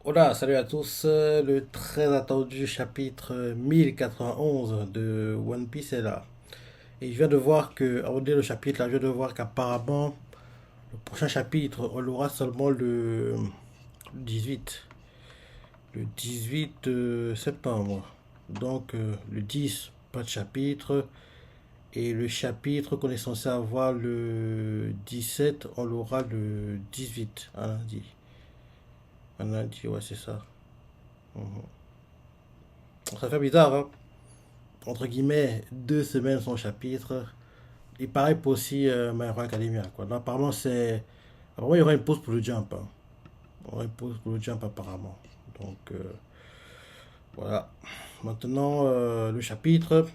Hola, salut à tous. Le très attendu chapitre 1091 de One Piece est là. Et je viens de voir que, avant de lire le chapitre, là, je viens de voir qu'apparemment, le prochain chapitre, on l'aura seulement le 18. Le 18 septembre. Donc, le 10, pas de chapitre. Et le chapitre qu'on est censé avoir le 17, on l'aura le 18, un lundi. Un lundi, ouais, c'est ça. Mhm. Ça fait bizarre, hein? Entre guillemets, 2 semaines son chapitre. Et pareil pour aussi My Hero Academia, quoi. Donc, apparemment, apparemment, il y aura une pause pour le jump, hein. Il y aura une pause pour le jump, apparemment. Donc, voilà. Maintenant, le chapitre.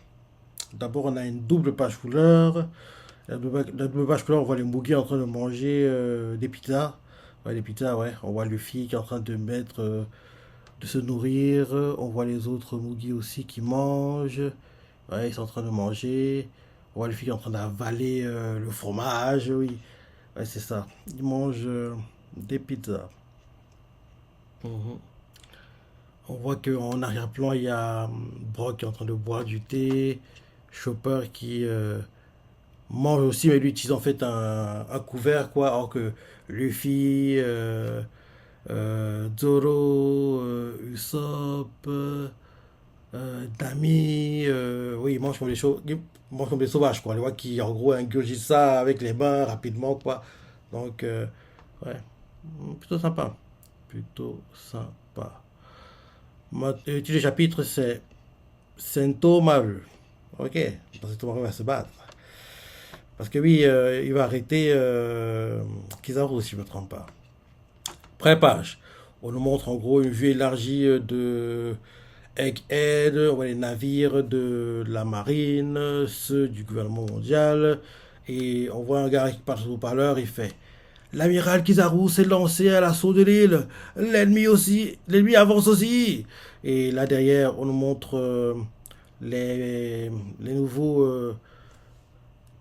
D'abord, on a une double page couleur. La double page couleur, on voit les Mugi en train de manger des pizzas. Ouais, des pizzas, ouais. On voit Luffy qui est en train de mettre, de se nourrir. On voit les autres Mugi aussi qui mangent. Ouais, ils sont en train de manger. On voit les filles en train d'avaler le fromage, oui. Ouais, c'est ça. Ils mangent des pizzas. Mhm. On voit qu'en arrière-plan, il y a Brock qui est en train de boire du thé. Chopper qui mange aussi, mais lui utilise en fait un couvert, quoi. Alors que Luffy, Zoro, Usopp, d'amis, oui, ils mangent comme ils mangent comme des sauvages, quoi. Les voit qui, en gros, ingurgitent ça avec les mains rapidement, quoi. Donc, ouais, plutôt sympa. Plutôt sympa. Le titre du chapitre, c'est Sento Maru. Ok, donc Sento Maru va se battre. Parce que oui, il va arrêter Kizaru, si je ne me trompe pas. Pré-page. On nous montre en gros une vue élargie de Egghead, on voit les navires de la marine, ceux du gouvernement mondial, et on voit un gars qui parle au parleur, il fait l'amiral Kizaru s'est lancé à l'assaut de l'île, l'ennemi aussi, l'ennemi avance aussi. Et là derrière, on nous montre les, les nouveaux,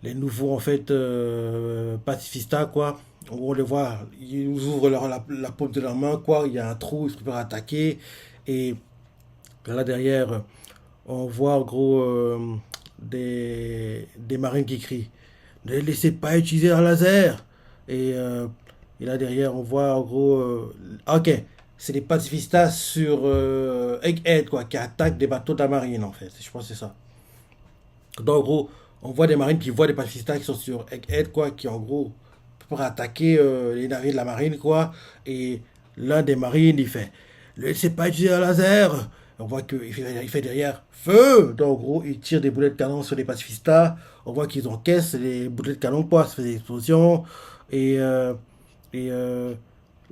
les nouveaux en fait pacifistas quoi. En gros, on les voit, ils nous ouvrent la paume de leur main quoi. Il y a un trou, ils se préparent à attaquer et là derrière, on voit en gros des marines qui crient ne les laissez pas utiliser un laser. Et, euh, et là derrière, on voit en gros. Ok, c'est des pacifistas sur Egghead, quoi, qui attaquent des bateaux de la marine, en fait. Je pense que c'est ça. Donc, en gros, on voit des marines qui voient des pacifistas qui sont sur Egghead, quoi, qui en gros pour attaquer les navires de la marine, quoi. Et l'un des marines, il fait ne laissez pas utiliser un laser. On voit qu'il fait derrière feu. Donc, en gros, il tire des boulets de canon sur les pacifistas. On voit qu'ils encaissent les boulets de canon, quoi. Ça fait des explosions. Et, euh, et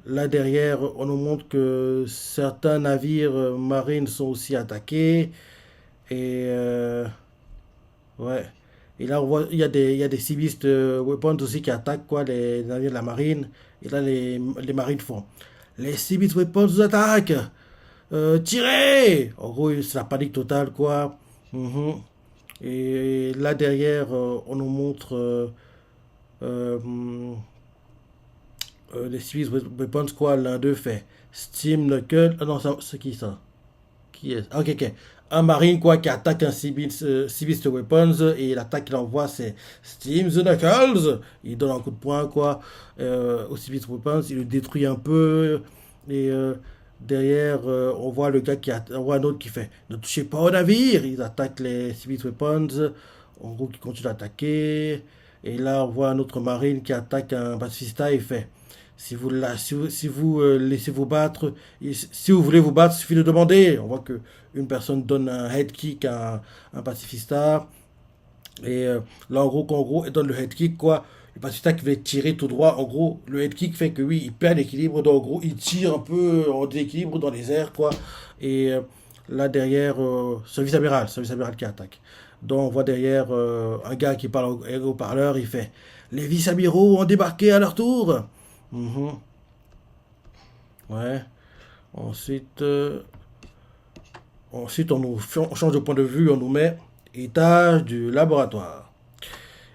là, derrière, on nous montre que certains navires marines sont aussi attaqués. Et ouais. Et là, on voit, il y a des civistes weapons aussi qui attaquent quoi, les navires de la marine. Et là, les marines font les civistes weapons nous attaquent. Tirez! En gros, c'est la panique totale, quoi. Mhm. Et là, derrière, on nous montre euh, les civistes weapons, quoi. L'un d'eux fait Steam Knuckle. Ah non, c'est qui ça? Qui est ah, ok, ok. Un marine quoi qui attaque un civiliste weapons et l'attaque qu'il envoie c'est Steam the Knuckles. Il donne un coup de poing quoi au civiliste weapons, il le détruit un peu et derrière on voit le gars on voit un autre qui fait ne touchez pas au navire. Ils attaquent les civiliste weapons. En gros qui continue d'attaquer et là on voit un autre marine qui attaque un pacifista et il fait si vous laissez vous battre, si vous voulez vous battre, il suffit de demander. On voit que une personne donne un head kick à un pacifista. Et là, en gros, elle donne le head kick, quoi. Le pacifista qui veut tirer tout droit, en gros, le head kick fait que oui, il perd l'équilibre. Donc, en gros, il tire un peu en déséquilibre dans les airs, quoi. Et là, derrière, service amiral qui attaque. Donc, on voit derrière un gars qui parle au parleur, il fait les vice-amiraux ont débarqué à leur tour. Mhm. Ouais. Ensuite, on change de point de vue, on nous met étage du laboratoire.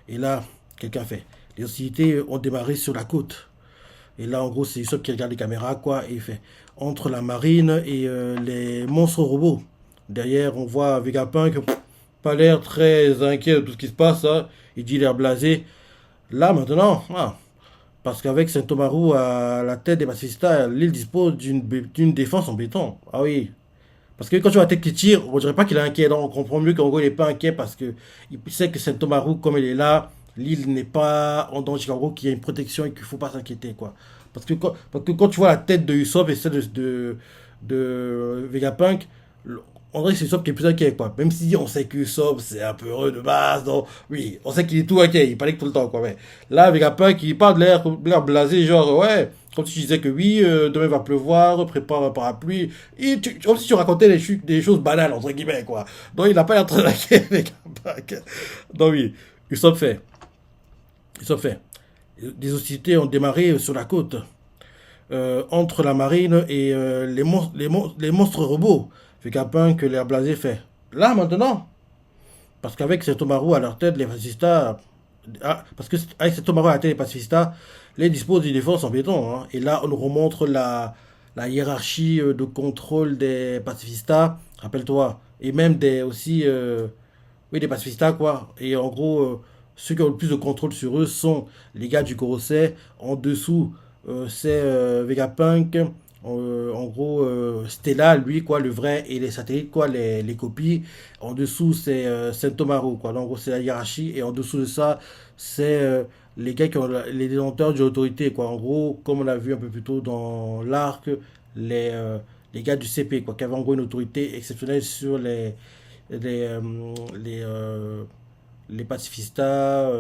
Et là, quelqu'un fait. Les hostilités ont démarré sur la côte. Et là, en gros, c'est Usopp qui regarde les caméras, quoi, et il fait entre la marine et les monstres robots. Derrière, on voit Vegapunk, pas l'air très inquiet de tout ce qui se passe, hein. Il dit l'air blasé. Là, maintenant, parce qu'avec Saint-Omaru à la tête des pacifistas, l'île dispose d'une défense en béton. Ah oui. Parce que quand tu vois la tête qui tire, on dirait pas qu'il est inquiet. Donc on comprend mieux qu'en gros, il n'est pas inquiet parce que il sait que Saint-Omaru, comme il est là, l'île n'est pas en danger. En gros, qu'il y a une protection et qu'il faut pas s'inquiéter, quoi. Parce que quand tu vois la tête de Usopp et celle de Vegapunk, on dirait que c'est Usopp qui est plus inquiet, quoi. Même si on sait que Usopp, c'est un peu heureux de base, donc oui, on sait qu'il est tout inquiet, il panique tout le temps, quoi. Mais là, Vegapunk, il parle de l'air blasé, genre, ouais, comme si tu disais que oui, demain va pleuvoir, prépare un parapluie. Comme si tu racontais des choses banales, entre guillemets, quoi. Donc il n'a pas l'air très inquiet, Vegapunk. Donc oui, Usopp fait. Usopp fait. Des hostilités ont démarré sur la côte, entre la marine et les monstres robots. Vegapunk, l'air blasé fait. Là, maintenant, parce qu'avec Setomaru à leur tête, les pacifistas. Parce qu'avec Setomaru à la tête, les pacifistas, les disposent d'une défense en béton, hein. Et là, on nous remontre la hiérarchie de contrôle des pacifistas. Rappelle-toi. Et même aussi. Oui, des pacifistas, quoi. Et en gros, ceux qui ont le plus de contrôle sur eux sont les gars du Gorosei. En dessous, c'est Vegapunk. En gros, Stella, lui, quoi, le vrai, et les satellites, quoi, les copies. En dessous, c'est Sentomaru, quoi. Donc, en gros, c'est la hiérarchie. Et en dessous de ça, c'est les gars qui ont les détenteurs de l'autorité, quoi. En gros, comme on l'a vu un peu plus tôt dans l'arc, les gars du CP, quoi, qui avaient en gros une autorité exceptionnelle sur les, euh, les, euh, les pacifistas,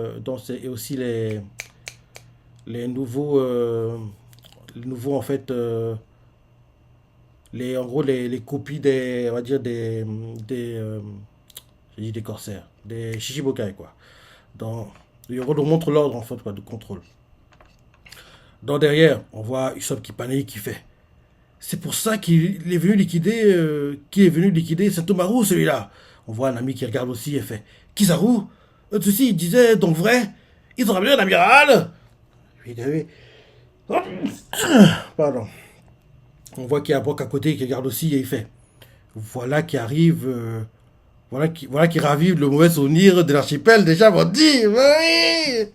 et aussi les nouveaux en fait, en gros les copies des, on va dire des, j'ai dit des corsaires, des Shichibukai, quoi. Dans, en gros, on montre l'ordre en fait, quoi, de contrôle. Dans derrière, on voit Usopp qui panique, qui fait. C'est pour ça qu'il est venu liquider Satomaru, celui-là. On voit un ami qui regarde aussi et fait Kizaru, ceci, il disait donc vrai. Ils ont ramené un amiral. Oui, oui. Pardon. On voit qu'il y a Brock à côté qui regarde aussi et il fait voilà qui arrive. Voilà qui ravive le mauvais souvenir de l'archipel de Chabandi. Oui.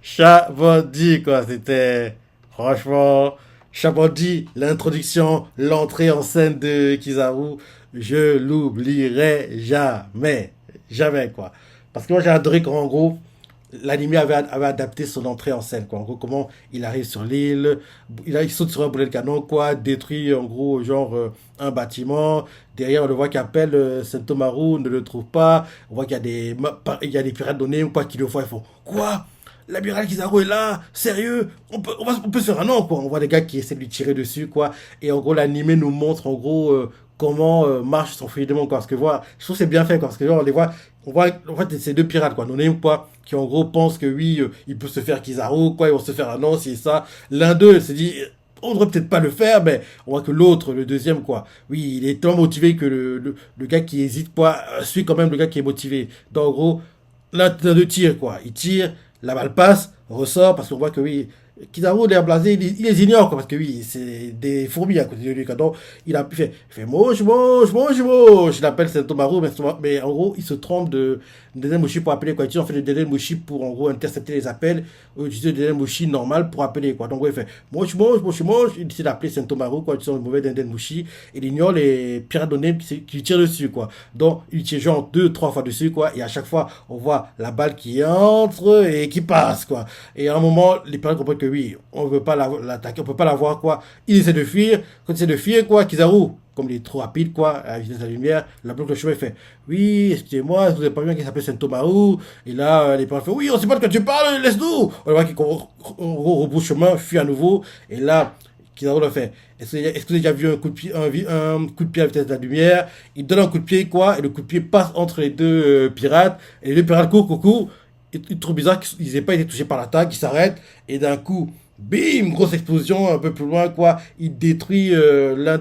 Chabandi, quoi. C'était. Franchement. Chabandi, l'introduction, l'entrée en scène de Kizaru. Je l'oublierai jamais. Jamais, quoi. Parce que moi, j'ai adoré quand, en gros, l'anime avait adapté son entrée en scène, quoi. En gros, comment il arrive sur l'île, il saute sur un boulet de canon, quoi, détruit en gros genre un bâtiment. Derrière, on le voit qui appelle Sentomaru, ne le trouve pas. On voit qu'il y a des pirates donnés, quoi, qui le voient, ils font quoi? L'amiral Kizaru est là, sérieux, on peut se faire un nom, quoi. On voit des gars qui essaient de lui tirer dessus, quoi. Et en gros, l'anime nous montre en gros comment marche son fluidement, quoi. Parce que voilà, je trouve que c'est bien fait, quoi. Parce que genre, on les voit, on voit en fait ces deux pirates, quoi. Non, quoi, qui en gros pensent que oui, ils peuvent se faire Kizaru, quoi, ils vont se faire un nom, c'est ça. L'un d'eux se dit, on devrait peut-être pas le faire, mais on voit que l'autre, le deuxième, quoi, oui, il est tellement motivé que le gars qui hésite, quoi, suit quand même le gars qui est motivé. Donc, en gros, l'un de tire, quoi. Il tire, la balle passe, ressort, parce qu'on voit que oui, Kizaru, l'air blasé, il les ignore, quoi, parce que oui, c'est des fourmis à côté de lui. Donc, il fait moche, moche, moche, moche. Il appelle Sentomaru, mais en gros, il se trompe de Dendemushi pour appeler, quoi. Il utilise en fait le Dendemushi pour, en gros, intercepter les appels, ou utiliser le Dendemushi normal pour appeler, quoi. Donc, ouais, il fait moche, moche, moche, moche. Il décide d'appeler Sentomaru, quoi, utilisant le mauvais Dendemushi. Il ignore les pirates donnés qui lui tirent dessus, quoi. Donc, il tire genre 2, 3 fois dessus, quoi. Et à chaque fois, on voit la balle qui entre et qui passe, quoi. Et à un moment, les pirates comprennent que oui, on ne veut pas l'attaquer, on peut pas la voir, quoi. Il essaie de fuir. Quand il essaie de fuir, quoi, Kizaru, comme il est trop rapide, quoi, à la vitesse de la lumière, la bloque le chemin, il fait oui, excusez-moi, vous n'avez pas bien qu'il s'appelle Sentomaru. Et là, les pirates font oui, on sait pas de quoi tu parles, laisse-nous. On voit qu'il rebrousse chemin, fuit à nouveau. Et là, Kizaru le fait. Est-ce que vous avez déjà vu un coup de pied, un coup de pied à la vitesse de la lumière? Il donne un coup de pied, quoi, et le coup de pied passe entre les deux pirates. Et les deux pirates courent. Il trouve bizarre qu'ils n'aient pas été touchés par l'attaque, ils s'arrêtent, et d'un coup, bim, grosse explosion un peu plus loin, quoi. Il détruit l'un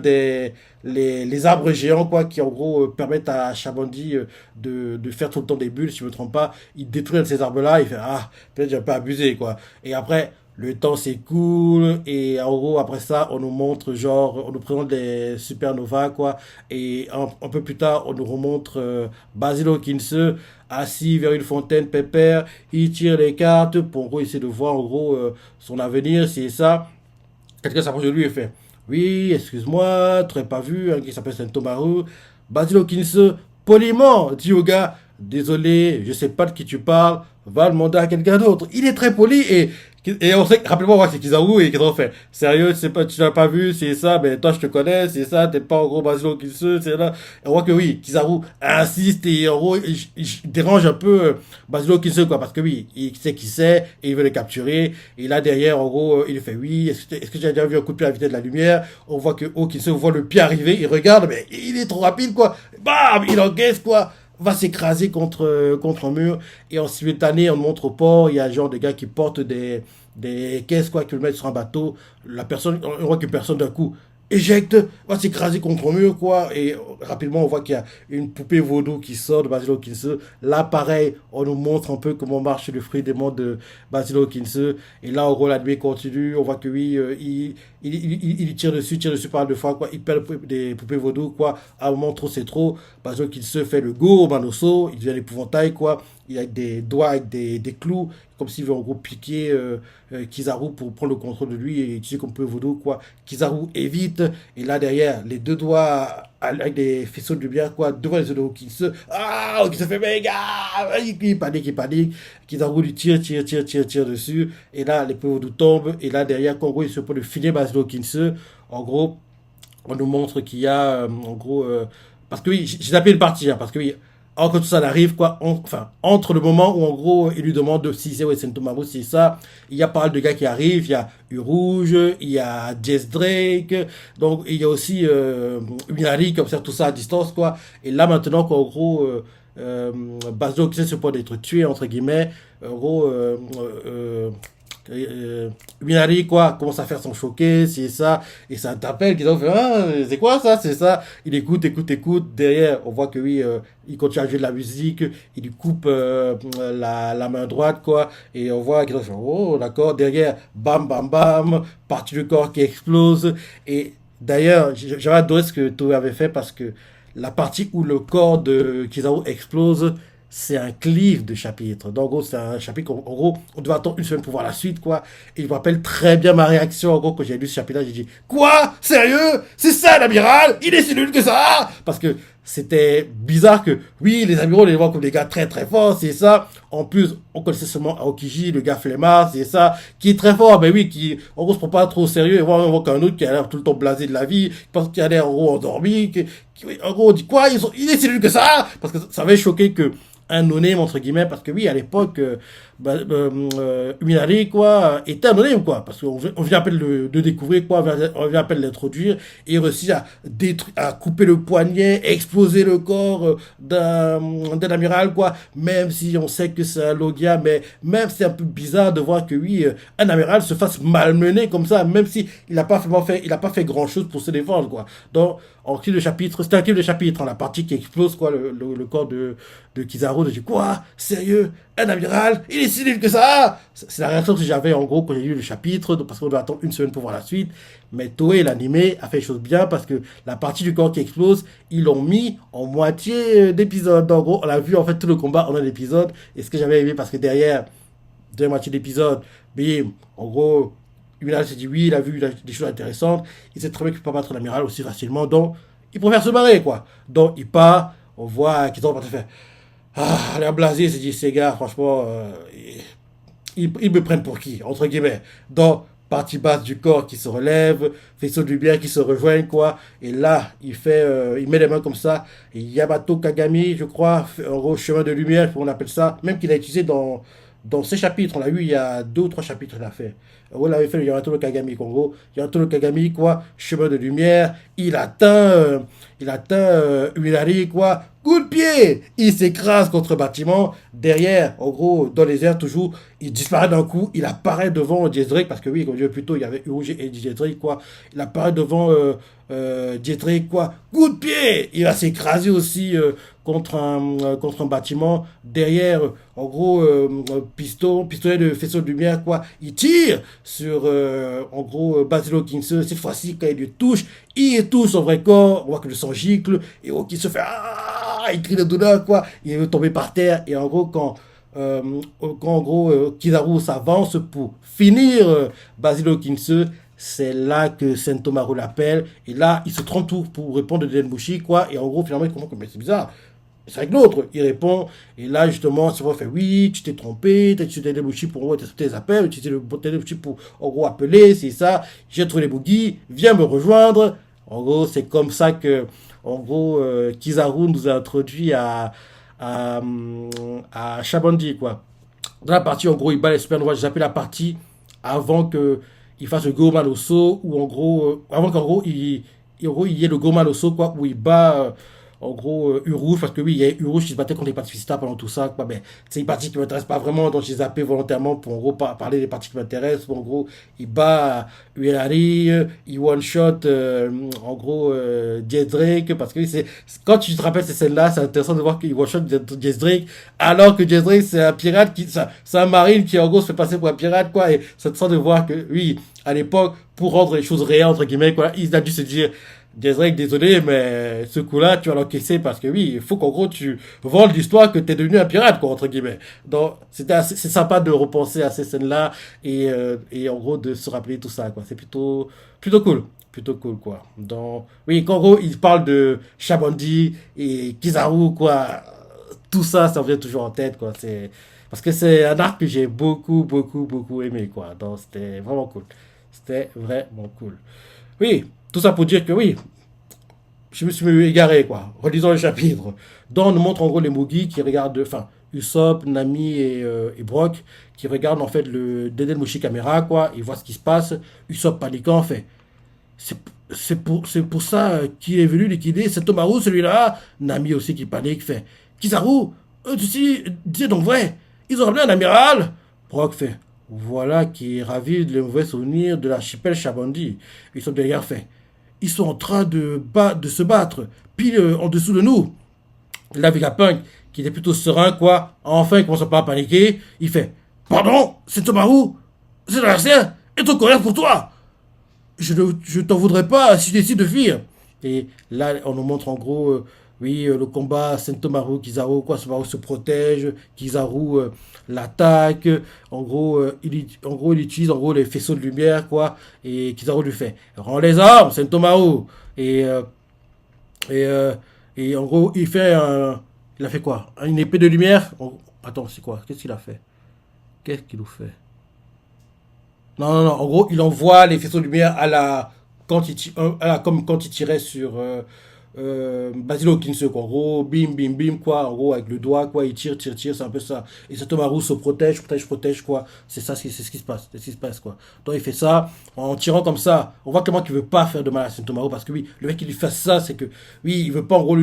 les arbres géants, quoi, qui en gros permettent à Chabandi de faire tout le temps des bulles, si je me trompe pas. Il détruit un de ces arbres-là, il fait, ah, peut-être j'ai un peu abusé, quoi. Et après, Le temps s'écoule et en gros après ça on nous montre genre on nous présente des supernovas quoi et un peu plus tard on nous remontre Basil Hawkins assis vers une fontaine pépère, il tire les cartes pour en gros essayer de voir en gros son avenir, c'est ça. Quelqu'un s'approche de lui et fait oui, excuse-moi, tu n'aurais pas vu, un qui s'appelle Saint-Tomaru. Basil Hawkins, poliment, dit au gars désolé, je sais pas de qui tu parles, va demander à quelqu'un d'autre. Il est très poli et on sait, rappelez-moi, moi, c'est Kizaru et Kizaru fait sérieux, c'est pas, tu l'as pas vu, c'est ça, mais toi je te connais, c'est ça, t'es pas en gros Basil Hawkins, c'est là. Et on voit que oui, Kizaru insiste et en gros, il dérange un peu Basil Hawkins quoi, parce que oui, il sait qui c'est et il veut le capturer. Et là derrière, en gros, il fait oui, est-ce que tu as déjà vu un coup de pied à la vitesse de la lumière? On voit que Hawkins voit le pied arriver, il regarde, mais il est trop rapide quoi, bam, il encaisse quoi va s'écraser contre un mur et en simultané on montre au port il y a genre des gars qui portent des caisses quoi qui le mettent sur un bateau la personne on voit que personne d'un coup éjecte va s'écraser contre un mur quoi et rapidement on voit qu'il y a une poupée vaudou qui sort de Basil Hawkins là pareil on nous montre un peu comment marche le fruit des mondes de Basil Hawkins et là en gros la nuit continue on voit que oui il tire dessus pas mal de fois quoi il perd des poupées vaudou quoi à un moment trop c'est trop parce qu'il se fait le go au manosso, il devient l'épouvantail, quoi. Il a des doigts avec des clous, comme s'il veut en gros piquer Kizaru pour prendre le contrôle de lui et utiliser comme peu vaudou, quoi. Kizaru évite, et là derrière, les deux doigts avec des faisceaux de lumière, quoi, devant les yeux de Hawkins. Ah, Hawkins se fait méga, il panique. Kizaru lui tire dessus, et là, les peu vaudou tombent, et là derrière, en gros, il se peut de filer Basil Hawkins. En gros, on nous montre qu'il y a, en gros, parce que oui, j'ai tapé une partie, hein, parce que oui, alors que tout ça arrive, quoi, enfin, entre le moment où en gros, il lui demande si c'est Wesen Tomaru, c'est ça, il y a pas mal de gars qui arrivent, il y a U-Rouge, il y a Jess Drake, donc il y a aussi Minari qui observe tout ça à distance, quoi, et là maintenant qu'en gros, Bazo qui se peut d'être tué, entre guillemets, en gros, Minari quoi commence à faire son choqué c'est ça et ça t'appelle qu'ils ont fait ah, c'est quoi ça c'est ça il écoute derrière on voit que oui il continue à jouer de la musique il lui coupe la main droite quoi et on voit qu'ils ont fait oh d'accord derrière bam bam bam partie du corps qui explose et d'ailleurs j'avais adoré ce que Toei avait fait parce que la partie où le corps de Kizaru explose c'est un cliff de chapitre. Donc, en gros, c'est un chapitre, en gros, on devait attendre une semaine pour voir la suite, quoi. Et je me rappelle très bien ma réaction, en gros, quand j'ai lu ce chapitre-là, j'ai dit, quoi? Sérieux? C'est ça, l'amiral? Il est si nul que ça? Parce que c'était bizarre que, oui, les amiraux, on les voit comme des gars très très forts, c'est ça. En plus, on connaissait seulement Aokiji, le gars flemmard, c'est ça, qui est très fort, mais oui, qui, en gros, se prend pas trop au sérieux, et on voit qu'un autre qui a l'air tout le temps blasé de la vie, qui pense qu'il a l'air, en gros, endormi, en gros, on dit, quoi? Il est si nul que ça? Parce que ça avait choqué que, un no-name entre guillemets parce que oui à l'époque Minari quoi était anonyme quoi parce qu'on vient à peine de découvrir quoi on vient à peine l'introduire et il réussit à couper le poignet exploser le corps d'un amiral quoi même si on sait que c'est un Logia mais même c'est un peu bizarre de voir que oui un amiral se fasse malmener comme ça même si il a pas fait grand chose pour se défendre quoi donc en clip de chapitre c'était un clip de chapitre hein, la partie qui explose quoi le corps de Kizaru, je dis quoi? Sérieux? Un amiral? Il est si nul que ça? C'est la réaction que j'avais en gros quand j'ai lu le chapitre, parce qu'on doit attendre une semaine pour voir la suite. Mais Toei, l'animé, a fait les choses bien parce que la partie du corps qui explose, ils l'ont mis en moitié d'épisode. En gros, on a vu en fait tout le combat en un épisode. Et ce que j'avais aimé parce que derrière, deux moitiés d'épisode, bim, en gros, l'amiral s'est dit oui, il a vu des choses intéressantes. Il sait très bien qu'il peut pas battre l'amiral aussi facilement. Donc, il préfère se barrer quoi. Donc, il part, on voit qu'ils ont pas fait. Ah, l'air blasé, c'est dit, ces gars, franchement, ils me prennent pour qui, entre guillemets. Donc, partie basse du corps qui se relève, faisceau de lumière qui se rejoignent, quoi. Et là, il met les mains comme ça. Et Yamato Kagami, je crois, fait un gros chemin de lumière, on appelle ça, même qu'il a utilisé dans ces chapitres. On l'a vu il y a 2 ou 3 chapitres, il a fait. On l'avait fait le Yamato Kagami, en gros. Yamato Kagami, quoi, chemin de lumière. Il atteint Uminari, quoi. Coup de pied, il s'écrase contre le bâtiment. Derrière, en gros, dans les airs, toujours, il disparaît d'un coup. Il apparaît devant Drake, parce que oui, comme je disais plus tôt, il y avait Urouge et Drake, quoi. Il apparaît devant Drake, quoi. Coup de pied, il va s'écraser aussi contre un bâtiment. Derrière, en gros, pistolet de faisceau de lumière, quoi. Il tire sur en gros, Basil Hawkins. Cette fois-ci, quand il le touche, il touche son vrai corps, on voit que le sang gicle, et Hawkins se fait, ah, il crie de douleur, quoi, il veut tomber par terre, et en gros, euh, quand en gros, Kizaru s'avance pour finir Basil Hawkins, c'est là que Sentomaru l'appelle, et là, il se trompe tout pour répondre de Denbushi, quoi, et en gros, finalement, il comprend que mais c'est bizarre. C'est avec l'autre, il répond, et là justement, Sylvain fait oui, tu t'es trompé, tu as utilisé les bougies pour tes appels, tu as utilisé le bougie pour en gros appeler, c'est ça, j'ai trouvé les boogies, viens me rejoindre. En gros, c'est comme ça que, en gros, Kizaru nous a introduit à, à Shabandi, quoi. Dans la partie, en gros, il bat les supernovas, j'ai appelé la partie avant que il fasse le Goman Oso, ou en gros, avant qu'en gros, en gros, il y ait le Goman Oso, quoi, où il bat en gros, Urouge, parce que oui, il y a Urouge qui se battait contre les pacifistas pendant tout ça, quoi. Mais c'est une partie qui m'intéresse pas vraiment, donc j'ai zappé volontairement pour en gros parler des parties qui m'intéressent. En gros, il bat Uerari, il one-shot, en gros, Jess Drake, parce que oui, quand tu te rappelles ces scènes-là, c'est intéressant de voir qu'il one-shot Jess Drake, alors que Jess Drake, c'est un pirate c'est un marine qui, en gros, se fait passer pour un pirate, quoi, et c'est intéressant de voir que, oui, à l'époque, pour rendre les choses réelles, entre guillemets, quoi, il a dû se dire, Drake, désolé, mais ce coup-là, tu vas l'encaisser parce que oui, il faut qu'en gros, tu vendes l'histoire que t'es devenu un pirate, quoi, entre guillemets. Donc, c'est sympa de repenser à ces scènes-là et en gros, de se rappeler tout ça, quoi. C'est plutôt cool. Plutôt cool, quoi. Donc, oui, qu'en gros, il parle de Shabandi et Kizaru, quoi. Tout ça, ça me vient toujours en tête, quoi. Parce que c'est un arc que j'ai beaucoup aimé, quoi. Donc, c'était vraiment cool. C'était vraiment cool. Oui, tout ça pour dire que oui, je me suis égaré, quoi. Relisons le chapitre. Dont on nous montre en gros les Mugi qui regardent, enfin, Usopp, Nami et Brock, qui regardent en fait le Deden Mushi caméra, quoi. Ils voient ce qui se passe. Usopp paniquant, fait. C'est pour ça qu'il est venu liquider Setomaru, celui-là. Nami aussi qui panique, fait. Kizaru, tu disais donc vrai. Ils ont ramené un amiral. Brock fait. Voilà qui est ravi de les mauvais souvenirs de l'archipel Chabandi. Ils sont derrière, fait. Ils sont en train de se battre, pile en dessous de nous. Là, Vegapunk, qui était plutôt serein, quoi, enfin, il commence pas à paniquer. Il fait pardon, c'est Tomaru, c'est l'adversaire, et ton colère pour toi. Je t'en voudrais pas si je décide de fuir. Et là, on nous montre en gros, oui, le combat Sentomaru, Kizaru, quoi, Sentomaru se protège, Kizaru l'attaque, en gros, il utilise en gros les faisceaux de lumière, quoi, et Kizaru lui fait, rends les armes, Sentomaru. Et, euh, et, euh, et en gros, il a fait quoi? Une épée de lumière? Attends, c'est quoi? Qu'est-ce qu'il a fait? Qu'est-ce qu'il nous fait? Non. En gros, il envoie les faisceaux de lumière comme quand il tirait sur Basil Hawkins, quoi. En gros, bim, quoi. En gros, avec le doigt, quoi. Il tire, c'est un peu ça. Et Satomaru se protège, quoi. C'est ce qui se passe. C'est ce qui se passe, quoi. Donc, il fait ça en tirant comme ça. On voit clairement qu'il veut pas faire de mal à Satomaru parce que oui, le mec qui lui fasse ça, c'est que oui, il veut pas en gros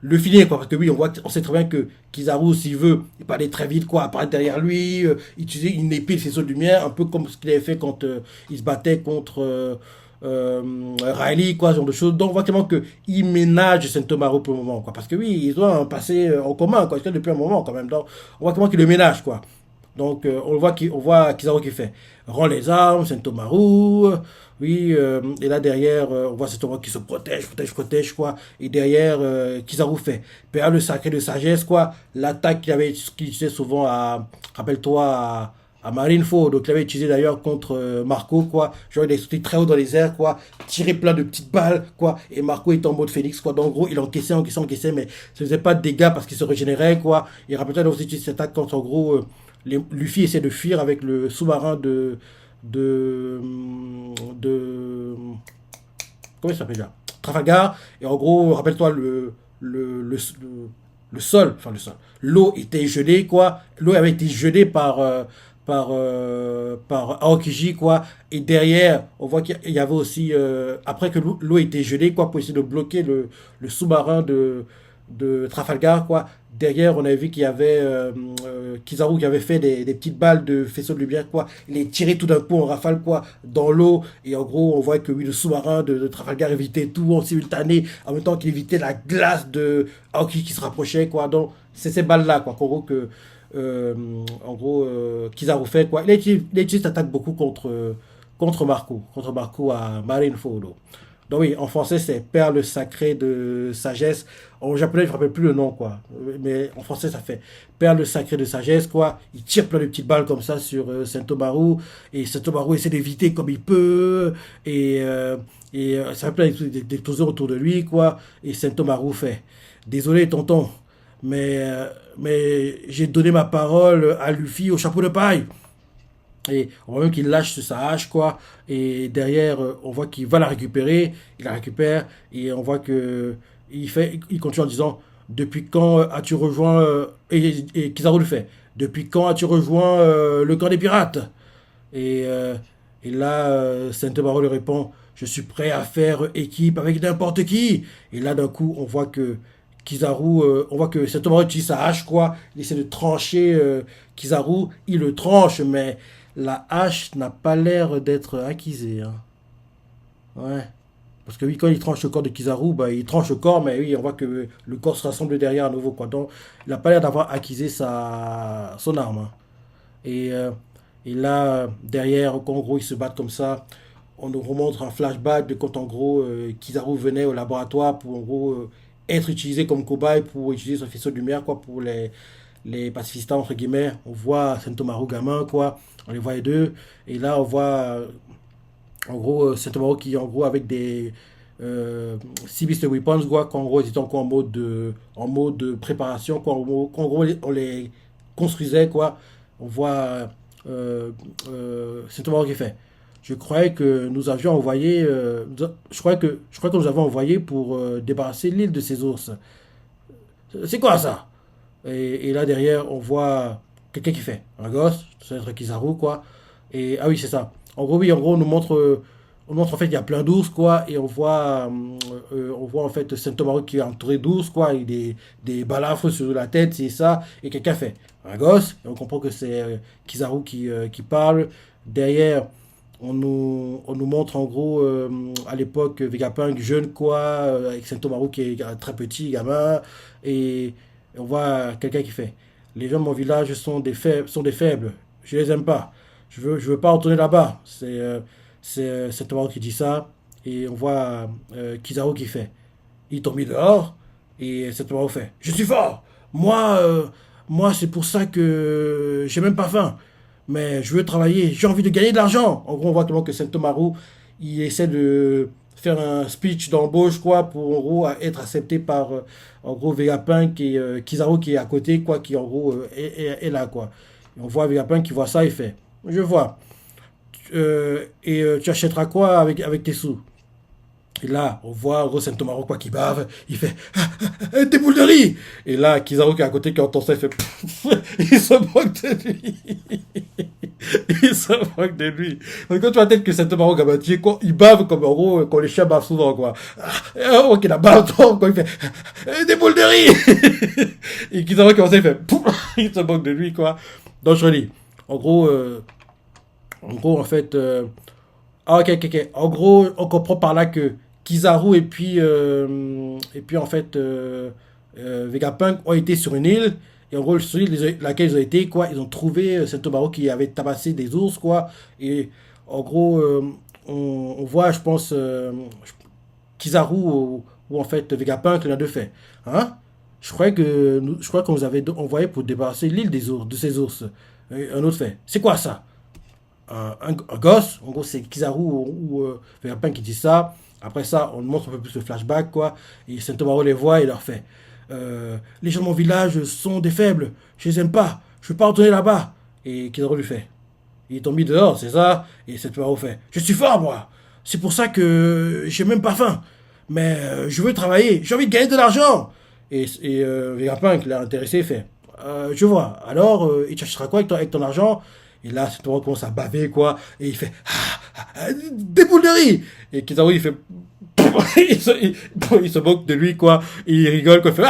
le finir, quoi. Parce que oui, on sait très bien que Kizaru, s'il veut, il peut aller très vite, quoi, apparaître derrière lui, utiliser une épée de faisceau de lumière, un peu comme ce qu'il avait fait quand il se battait contre Riley, quoi, ce genre de choses. Donc, on voit clairement qu'il ménage Sentomaru pour le moment, quoi. Parce que oui, ils ont un passé en commun, quoi, depuis un moment, quand même. Donc, on voit clairement qu'il le ménage, quoi. Donc, on voit Kizaru qui fait rend les armes, Sentomaru. Oui, et là derrière, on voit Sentomaru qui se protège, quoi. Et derrière, Kizaru fait perd le sacré de sagesse, quoi. L'attaque qu'il utilisait souvent rappelle-toi, à Marineford, donc il avait utilisé d'ailleurs contre Marco, quoi. Genre, il est sauté très haut dans les airs, quoi. Tiré plein de petites balles, quoi. Et Marco était en mode Phoenix, quoi. Donc, en gros, il encaissait, mais ça faisait pas de dégâts parce qu'il se régénérait, quoi. Et rappelle-toi aussi cette attaque quand, en gros, Luffy essaie de fuir avec le sous-marin de, comment il s'appelle déjà? Trafalgar. Et en gros, rappelle-toi le sol, enfin le sol. L'eau était gelée, quoi. L'eau avait été gelée par Aokiji, quoi. Et derrière, on voit qu'il y avait aussi, après que l'eau était gelée, quoi, pour essayer de bloquer le sous-marin de Trafalgar, quoi. Derrière, on avait vu qu'il y avait Kizaru qui avait fait des petites balles de faisceau de lumière, quoi. Il est tiré tout d'un coup en rafale, quoi, dans l'eau. Et en gros, on voit que oui, le sous-marin de Trafalgar évitait tout en simultané, en même temps qu'il évitait la glace de Aoki qui se rapprochait, quoi. Donc, c'est ces balles-là, quoi, qu'en gros, que euh, en gros, Kizaru fait, quoi. Il utilise cette attaque beaucoup contre Marco à Marineford. Donc oui, en français, c'est perle sacrée de sagesse. En japonais, je ne me rappelle plus le nom, quoi. Mais en français, ça fait perle sacrée de sagesse, quoi. Il tire plein de petites balles comme ça sur Sentomaru. Et Sentomaru essaie d'éviter comme il peut. Et, euh, ça fait plein d'explosions autour de lui, quoi. Et Sentomaru fait: désolé, tonton, mais j'ai donné ma parole à Luffy au chapeau de paille. Et on voit même qu'il lâche sa hache, quoi. Et derrière, on voit qu'il va la récupérer. Il la récupère. Et on voit que il continue en disant: depuis quand as-tu rejoint. Et Kizaru le fait: depuis quand as-tu rejoint le camp des pirates? Et, euh, et là, Saint-Baro lui répond: je suis prêt à faire équipe avec n'importe qui. Et là, d'un coup, on voit que on voit que Saint-Baro utilise sa hache, quoi. Il essaie de trancher Kizaru. Il le tranche, mais la hache n'a pas l'air d'être acquisée, hein. Ouais. Parce que oui, quand il tranche le corps de Kizaru, bah, il tranche le corps, mais oui, on voit que le corps se rassemble derrière à nouveau, quoi. Donc, il n'a pas l'air d'avoir acquisé son arme, hein. Et, euh, et là, derrière, quand en gros ils se battent comme ça, on nous remontre un flashback de quand en gros Kizaru venait au laboratoire pour en gros être utilisé comme cobaye pour utiliser son faisceau de lumière, quoi, pour les pacifistes entre guillemets. On voit Sentomaru gamin, quoi, on les voit les deux. Et là, on voit en gros Sentomaru qui en gros avec des Sea Beast Weapons, quoi, qu'en gros ils étaient encore en mode de préparation, quoi, qu'en gros on les construisait, quoi. On voit c'est Thomas qui fait: je croyais que nous avions envoyé je crois que nous avons envoyé pour débarrasser l'île de ces ours. C'est quoi ça? Et là derrière on voit quelqu'un qui fait un gosse, ça doit être Kizaru, quoi. Et ah oui, c'est ça. En gros, oui, en gros on montre en fait il y a plein d'ours, quoi. Et on voit en fait Saint-Omaru qui est entouré d'ours, quoi, et des balafres sur la tête, c'est ça. Et quelqu'un fait un gosse, et on comprend que c'est Kizaru qui parle. Derrière, on nous montre en gros à l'époque Vegapunk jeune, quoi, avec Saint-Omaru qui est très petit, gamin. Et on voit quelqu'un qui fait: les gens de mon village sont des faibles, je les aime pas, je veux pas retourner là-bas. C'est Tomaru qui dit ça. Et on voit Kizaru qui fait: ils t'ont mis dehors. Et c'est Tomaru fait: je suis fort, moi, moi c'est pour ça que j'ai même pas faim, mais je veux travailler, j'ai envie de gagner de l'argent. En gros, on voit comment que Sentomaru il essaie de faire un speech d'embauche, quoi, pour en gros être accepté par en gros Vegapunk et Kizaru qui est à côté, quoi, qui en gros est là, quoi. Et on voit Vegapunk qui voit ça, il fait: je vois. Tu achèteras quoi avec tes sous? Et là, on voit Rose Saint-Tomaro, quoi, qui bave. Il fait: des boules de riz. Et là, Kizaru qui est à côté, qui entend ça, il fait: il se moque de lui. Il se moque de lui. Parce que quand tu vois tel que Saint-Tomaro Gabatier, quoi, il bave comme en gros, quand les chiens bavent souvent, quoi. Ok, la bave tombe, quoi, il fait: des boules de riz. Et Kizaru qui commence, il fait: il se moque de lui, quoi. Donc je relis. En gros, en gros, en fait, ah, ok, ok, ok. En gros, on comprend par là que Kizaru et puis en fait, Vegapunk ont été sur une île. Et en gros, sur l'île laquelle ils ont été, quoi, ils ont trouvé Sentomaru qui avait tabassé des ours, quoi. Et en gros, on voit, je pense, Kizaru ou en fait Vegapunk, l'un d'eux fait: hein? Je crois qu'on nous avait envoyé pour débarrasser l'île de ces ours. Et un autre fait: c'est quoi ça? Un gosse, en gros c'est Kizaru ou Vegapunk qui dit ça. Après ça, on montre un peu plus le flashback, quoi. Et Saint-Omaro les voit et leur fait: les gens de mon village sont des faibles, je les aime pas, je veux pas retourner là-bas. Et Kizaru lui fait: ils t'ont mis dehors, c'est ça? Et Saint-Omaro fait: je suis fort, moi, c'est pour ça que j'ai même pas faim, mais je veux travailler, j'ai envie de gagner de l'argent. Vegapunk, l'a intéressé, fait: je vois, alors il t'achètera quoi avec ton argent? Et là, c'est toi commence à baver, quoi. Et il fait: des boules de riz. Et Kizaru, il fait: il se moque de lui, quoi. Et il rigole, quoi. Il fait: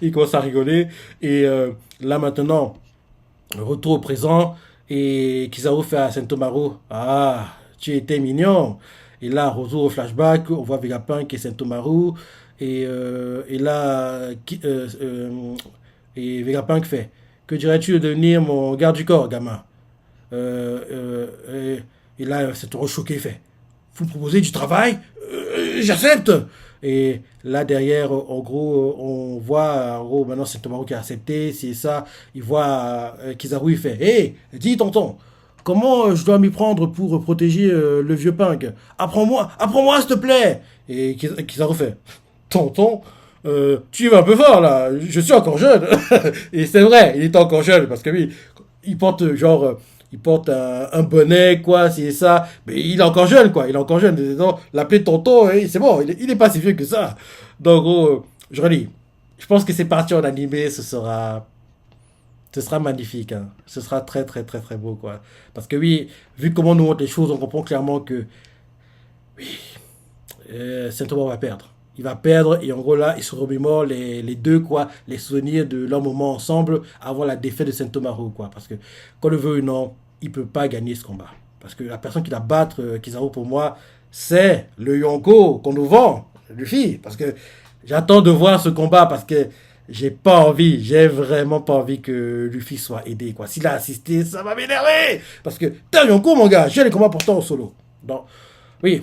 il commence à rigoler. Et là, maintenant, retour au présent. Et Kizaru fait à Sentomaru: ah, tu étais mignon. Et là, retour au flashback. On voit Vegapunk et Sentomaru. Et là, et Vegapunk fait: Que dirais-tu de devenir mon garde du corps, gamin? Et là, c'est trop choqué, il fait. Vous me proposez du travail? J'accepte. Et là, derrière, en gros, on voit, en gros, maintenant, c'est Tomaru qui a accepté, c'est ça. Il voit Kizaru, il fait, hé, dis, tonton, comment je dois m'y prendre pour protéger le vieux punk? Apprends-moi, s'il te plaît. Et Kizaru fait, tonton, tu y vas un peu fort, là. Je suis encore jeune. Et c'est vrai, il était encore jeune, parce que oui, il porte, genre, il porte un bonnet, quoi, c'est ça. Mais il est encore jeune, quoi. Il est encore jeune. Donc, l'appeler tonton, c'est bon, il est pas si vieux que ça. Donc, gros, je redis, je pense que c'est parti en animé, ce sera magnifique, hein. Ce sera très, très, très, très beau, quoi. Parce que oui, vu comment on nous montre les choses, on comprend clairement que Saint-Thomas va perdre. Il va perdre et en gros là, il se remémore les deux, quoi, les souvenirs de leur moment ensemble avant la défaite de Saint-Thomas, quoi. Parce que, qu'on le veut ou non, il peut pas gagner ce combat. Parce que la personne qui va battre Kizaru pour moi, c'est le Yonko qu'on nous vend, Luffy. Parce que j'attends de voir ce combat parce que j'ai vraiment pas envie que Luffy soit aidé, quoi. S'il a assisté, ça va m'énerver. Parce que, t'es un Yonko, mon gars, j'ai les combats pourtant en solo. Donc, oui,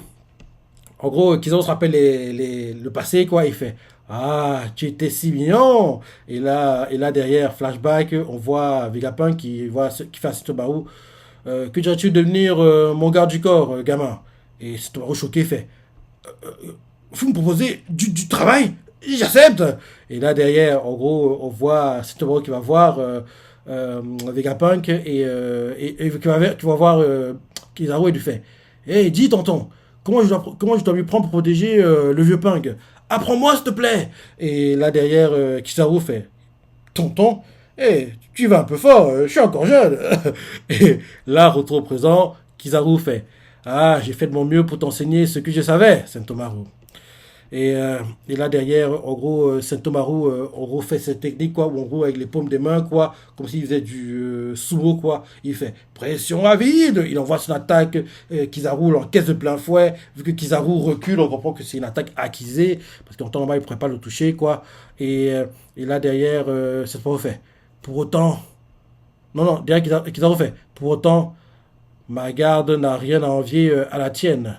en gros, Kizaru se rappelle le passé, quoi. Il fait, ah, tu étais si mignon. Et là derrière, flashback, on voit Vegapunk qui fait à Setobaru. Que dirais-tu de devenir mon garde du corps, gamin? Et Setobaru choqué fait, vous me proposez du travail? J'accepte. Et là derrière, en gros, on voit Setobaru qui va voir Vegapunk et qui va voir Kizaru et lui fait, hey, dis tonton, comment je dois m'y prendre pour protéger le vieux punk? Apprends-moi, s'il te plaît. Et là derrière, Kizaru fait, tonton, tu vas un peu fort, je suis encore jeune. Et là, retour au présent, Kizaru fait, ah, j'ai fait de mon mieux pour t'enseigner ce que je savais, Sentomaru. Et là derrière, en gros, Saint-Tomaru, en gros, fait cette technique, quoi, où en gros, avec les paumes des mains, quoi, comme s'il faisait du sumo, quoi. Il fait pression à vide, il envoie son attaque, Kizaru l'encaisse de plein fouet. Vu que Kizaru recule, on comprend que c'est une attaque acquisée, parce qu'en temps normal, il ne pourrait pas le toucher, quoi. Et là derrière, Saint-Tomaru fait. Pour autant, non, non, derrière Kizaru fait. Pour autant, ma garde n'a rien à envier à la tienne.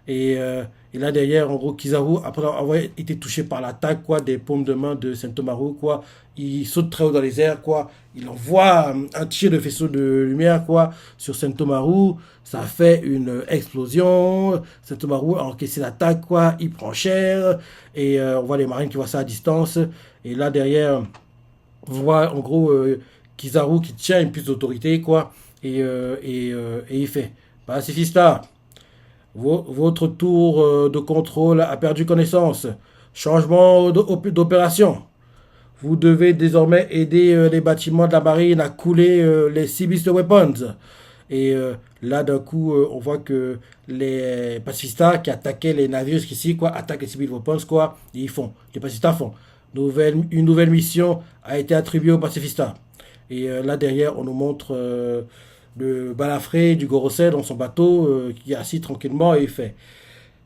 Et, euh, et là derrière, en gros, Kizaru, après avoir été touché par l'attaque, quoi, des paumes de main de Sentomaru, quoi, il saute très haut dans les airs, quoi. Il envoie un tir de faisceau de lumière, quoi, sur Sentomaru. Ça fait une explosion. Sentomaru a encaissé l'attaque, quoi. Il prend cher. Et on voit les marines qui voient ça à distance. Et là derrière, on voit en gros Kizaru qui tient une puce d'autorité, quoi. Et il fait, pacifista. Votre tour de contrôle a perdu connaissance. Changement d'opération. Vous devez désormais aider les bâtiments de la marine à couler les Seabeast Weapons. Et là, d'un coup, on voit que les pacifistas qui attaquaient les navires jusqu'ici, quoi, attaquent les Seabeast Weapons, quoi. Et les pacifistas font. Une nouvelle mission a été attribuée aux pacifistas. Et là, derrière, on nous montre le balafré du Gorosei dans son bateau qui est assis tranquillement et il fait,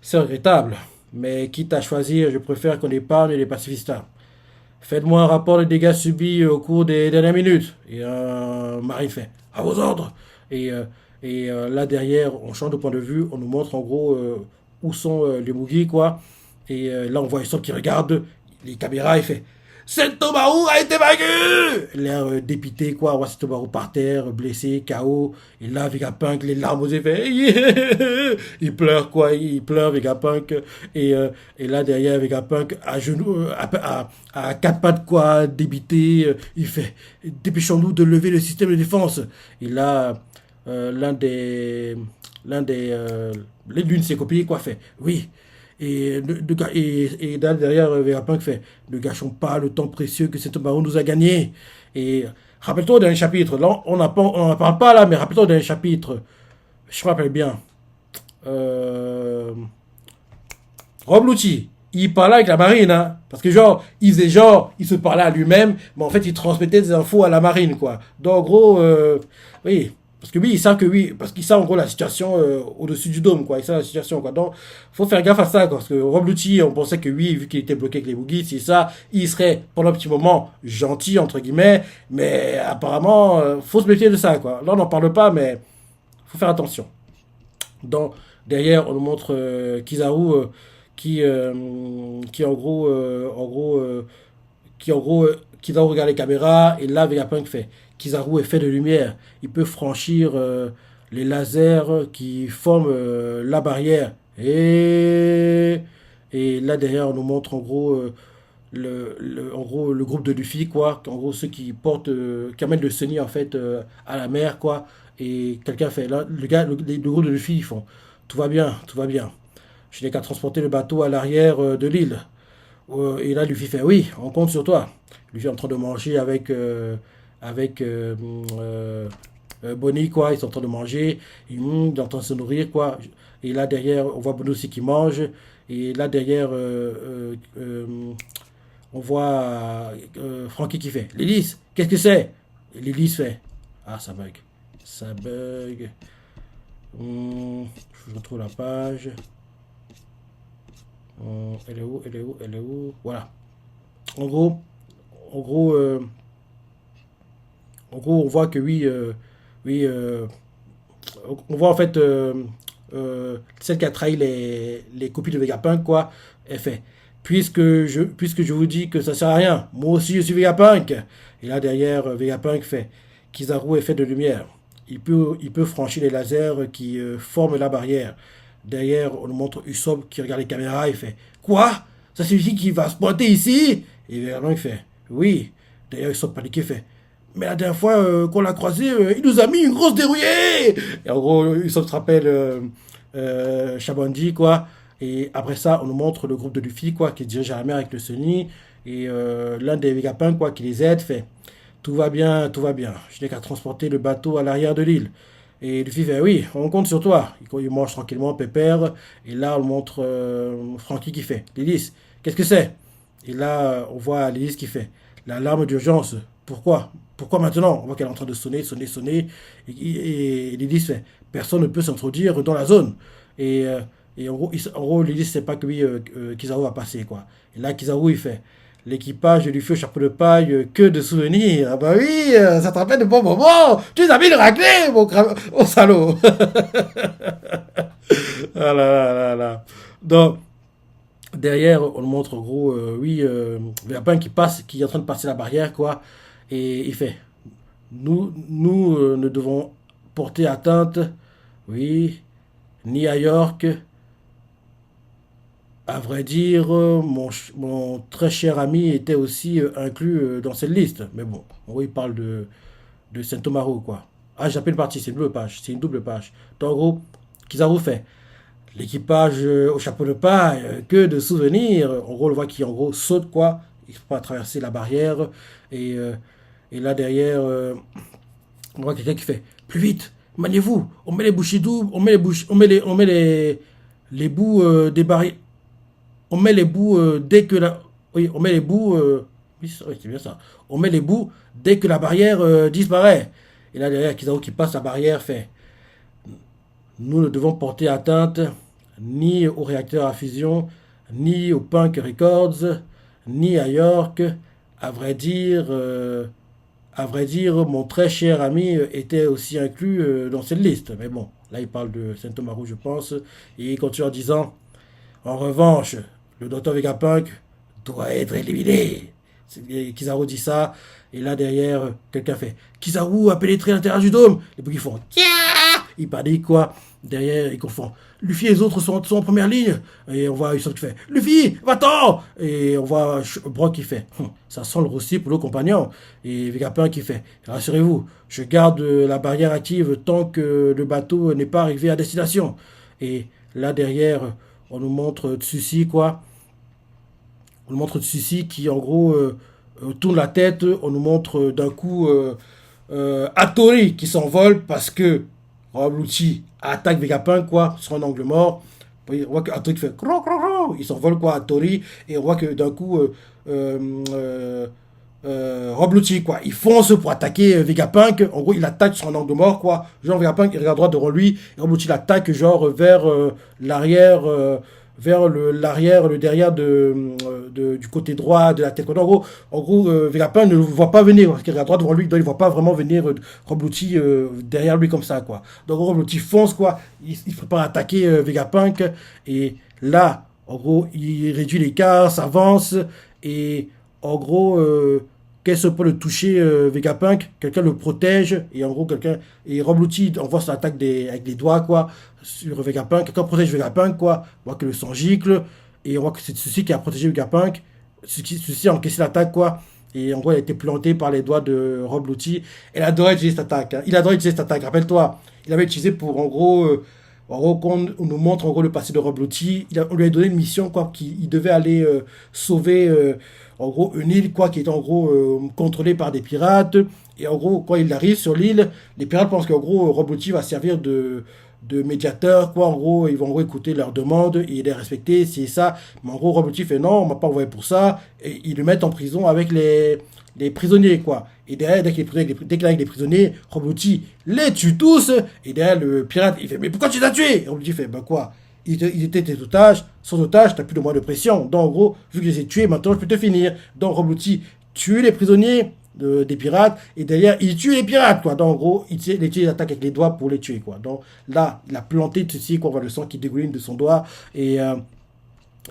c'est regrettable, mais quitte à choisir, je préfère qu'on épargne les pacifistas. Faites-moi un rapport des dégâts subis au cours des dernières minutes. Et un marin fait, à vos ordres. Et là derrière, on change de point de vue, on nous montre en gros où sont les Mugi, quoi. Et là on voit Usopp qui regarde les caméras, il fait, Sentomaru a été vaincu! L'air dépité, quoi. On voit Sentomaru par terre, blessé, KO. Et là, Vegapunk, les larmes aux effets. Yeah. Il pleure, quoi. Il pleure, Vegapunk. Et là, derrière, Vegapunk, à genoux, à quatre pattes, quoi, débité. Il fait, dépêchons-nous de lever le système de défense. Et là, l'une de ses copines, quoi, fait, oui. Et derrière, Vegapunk fait, ne gâchons pas le temps précieux que cette baron nous a gagné. Et rappelle-toi au dernier chapitre, là, on n'en parle pas là, mais rappelle-toi au dernier chapitre, je me rappelle bien, Rob Lucci, il parlait avec la marine, hein, parce que genre, il se parlait à lui-même, mais en fait, il transmettait des infos à la marine, quoi. Donc, en gros, oui, Parce que oui, ils savent que oui, parce qu'ils savent en gros la situation au-dessus du dôme, quoi. Ils savent la situation, quoi. Donc, faut faire gaffe à ça, quoi. Parce que Rob Lucci, on pensait que oui, vu qu'il était bloqué avec les boogies, c'est ça, il serait pendant un petit moment gentil, entre guillemets. Mais apparemment, faut se méfier de ça, quoi. Là, on n'en parle pas, mais faut faire attention. Donc, derrière, on nous montre Kizaru qui en gros, Kizaru regarde les caméras et là, Vegapunk fait. Kizaru est fait de lumière. Il peut franchir les lasers qui forment la barrière. Et là, derrière, on nous montre en gros, en gros le groupe de Luffy, quoi. En gros, ceux qui portent, qui amènent le Sunny, en fait, à la mer, quoi. Et quelqu'un fait. Là, le groupe de Luffy, ils font. Tout va bien, tout va bien. Je n'ai qu'à transporter le bateau à l'arrière de l'île. Et là, Luffy fait oui, on compte sur toi. Luffy est en train de manger avec Bonnie, quoi. Ils sont en train de manger. Il est en train de se nourrir, quoi. Et là, derrière, on voit Bonnie aussi qui mange. Et là, derrière, on voit Frankie qui fait Lilith, qu'est-ce que c'est? Et Lilith fait ah, ça bug. Ça bug. Je retrouve la page. Elle est où? Elle est où? Elle est où? Voilà. En gros, en gros, euh, en gros, on voit que oui, oui, on voit en fait celle qui a trahi les copies de Vegapunk, quoi. Elle fait puisque je vous dis que ça sert à rien, moi aussi je suis Vegapunk. Et là derrière, Vegapunk fait Kizaru est fait de lumière. Il peut franchir les lasers qui forment la barrière. Derrière, on nous montre Usopp qui regarde les caméras et fait quoi? Ça signifie qu'il va se pointer ici? Et Vegapunk fait oui. D'ailleurs, Usopp paniqué fait mais la dernière fois qu'on l'a croisé, il nous a mis une grosse dérouillée. Et en gros, il se rappelle Shabandi, quoi. Et après ça, on nous montre le groupe de Luffy, quoi, qui dirige à la mer avec le Sunny. Et l'un des Vegapunk, quoi, qui les aide, fait tout va bien, tout va bien. Je n'ai qu'à transporter le bateau à l'arrière de l'île. Et Luffy fait oui, on compte sur toi. Il mange tranquillement, pépère. Et là, on montre Frankie qui fait Lilith, qu'est-ce que c'est? Et là, on voit Lilith qui fait l'alarme d'urgence. Pourquoi? Pourquoi maintenant? On voit qu'elle est en train de sonner, sonner, sonner. Et Lilith fait personne ne peut s'introduire dans la zone. Et, et en gros Lilith sait pas que oui, Kizaru va passer, quoi. Et là, Kizaru, il fait l'équipage lui fait au chapeau de paille, que de souvenirs. Ah bah oui, ça te rappelle de bons moments. Tu les as mis le raclé, mon salaud. Ah là là là là. Donc, derrière, on le montre en gros, oui, Verpin qui passe, qui est en train de passer la barrière, quoi. Et il fait nous ne devons porter atteinte, oui, ni à York. À vrai dire, mon très cher ami était aussi inclus dans cette liste. Mais bon, en gros, il parle de Saint-Omaro, quoi. Ah, j'ai une partie, c'est une double page. C'est une double page. Donc, en gros, Kizaru fait l'équipage au chapeau de paille, que de souvenirs. En gros, on le voit qui, en gros, saute, quoi. Il ne faut pas traverser la barrière. Et, euh, et là, derrière, on voit quelqu'un qui fait plus vite, maniez-vous. On met les bouchées doubles, on met les bouts des barrières. On met les bouts dès que la. Oui, on met les bouts. Oui, c'est bien ça. On met les bouts dès que la barrière disparaît. Et là, derrière, Kizaru qui passe la barrière fait nous ne devons porter atteinte ni au réacteur à fusion, ni au Punk Records, ni à York. À vrai dire, euh, à vrai dire, mon très cher ami était aussi inclus dans cette liste. Mais bon, là, il parle de Saint-Omaru, je pense. Et il continue en disant en revanche, le docteur Vegapunk doit être éliminé. Kizaru dit ça. Et là, derrière, quelqu'un fait Kizaru a pénétré l'intérieur du dôme. Les boucs font tiens. Ils paniquent, quoi. Derrière, ils confondent. Luffy et les autres sont en première ligne. Et on voit Usopp qui fait Luffy, va-t'en. Et on voit Brock qui fait ça sent le roussi pour le compagnon. Et Vegapunk qui fait rassurez-vous, je garde la barrière active tant que le bateau n'est pas arrivé à destination. Et là, derrière, on nous montre Tsushi, quoi. On nous montre Tsushi qui, en gros, tourne la tête. On nous montre d'un coup Hattori qui s'envole parce que Rob Lucci attaque Vegapunk, quoi, sur un angle mort. On voit que Hattori fait cro, cro, cro. Il s'envole, quoi, Hattori. Et on voit que d'un coup, Rob Lucci, quoi. Il fonce pour attaquer Vegapunk. En gros, il attaque sur un angle mort, quoi. Genre, Vegapunk, il regarde droit devant lui. Et Rob Lucci l'attaque, genre, vers l'arrière, vers l'arrière, le derrière du côté droit de la tête. En gros Vegapunk ne le voit pas venir. Parce qu'il regarde droit devant lui, donc il ne voit pas vraiment venir Rob Lucci derrière lui comme ça, quoi. Donc, Rob Lucci fonce, quoi. Il se prépare à attaquer Vegapunk. Et là, en gros, il réduit l'écart, s'avance. Et en gros, qu'est-ce peut le toucher Vegapunk, quelqu'un le protège et en gros quelqu'un et Rob Lucci envoie son attaque avec les doigts quoi sur Vegapunk, quelqu'un protège Vegapunk quoi, on voit que le sang gicle et on voit que c'est ceci qui a protégé Vegapunk, ceci a encaissé l'attaque quoi et en gros il a été planté par les doigts de Rob Lucci. Et il adorait utiliser cette attaque, hein. Il adorait utiliser cette attaque, rappelle-toi, il avait utilisé pour en gros, quand on nous montre en gros le passé de Rob Lucci, on lui a donné une mission quoi, qu'il devait aller sauver en gros une île quoi, qui était en gros contrôlée par des pirates. Et en gros, quand il arrive sur l'île, les pirates pensent qu'en gros Rob Lucci va servir de médiateur quoi. En gros, ils vont en gros écouter leurs demandes et les respecter, c'est ça. Mais en gros, Rob Lucci fait non, on m'a pas envoyé pour ça. Et ils le mettent en prison avec les prisonniers quoi. Et derrière, dès qu'il est avec les prisonniers, Rob Lucci les tue tous. Et derrière, le pirate, il fait mais pourquoi tu les as tués? Et Rob Lucci fait ben quoi, ils étaient tes otages, sans otages, t'as plus de moins de pression. Donc en gros, vu que je les ai tués, maintenant je peux te finir. Donc Rob Lucci tue les prisonniers des pirates et derrière il tue les pirates quoi. Donc en gros il attaque avec les doigts pour les tuer quoi. Donc là il a planté ceci quoi, on voit le sang qui dégouline de son doigt et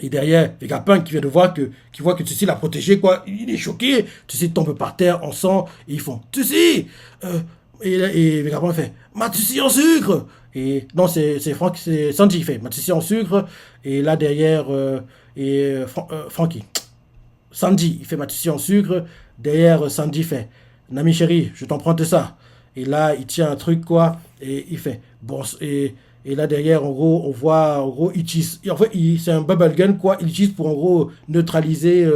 derrière, Vegapunk qui vient de voir qui voit que Ceci l'a protégé, quoi. Il est choqué. Ceci tombe par terre en sang. Et ils font Ceci et Vegapunk fait Matsushi en sucre. Et non, c'est Franck, c'est Sanji qui fait Matsushi en sucre. Et là derrière, Francky. Sanji, il fait Matsushi en sucre. Derrière, Sanji fait Nami chérie, je t'emprunte ça. Et là, il tient un truc, quoi. Et il fait bon. Et là derrière, en gros, on voit, en gros, il utilise, en fait, c'est un bubble gun, quoi. Il utilise pour, en gros, neutraliser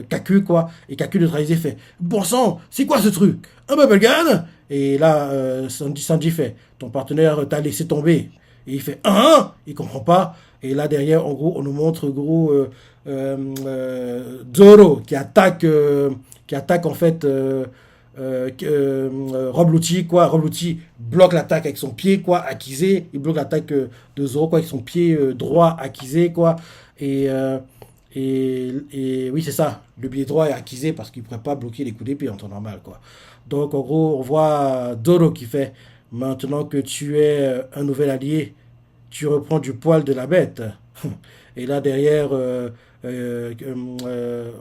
Kaku, quoi. Et Kaku neutralisé fait, bon sang, c'est quoi ce truc? Un bubble gun? Et là, Sanji fait, ton partenaire t'a laissé tomber. Et il fait, hein? Il comprend pas. Et là derrière, en gros, on nous montre, gros, Zoro qui attaque en fait Rob Lucci quoi. Rob Lucci bloque l'attaque avec son pied quoi, acquisé. Il bloque l'attaque de Zoro quoi avec son pied droit acquisé quoi. Et oui c'est ça, le pied droit est acquisé parce qu'il ne pourrait pas bloquer les coups d'épée en temps normal quoi. Donc en gros on voit Zoro qui fait maintenant que tu es un nouvel allié, tu reprends du poil de la bête. Et là derrière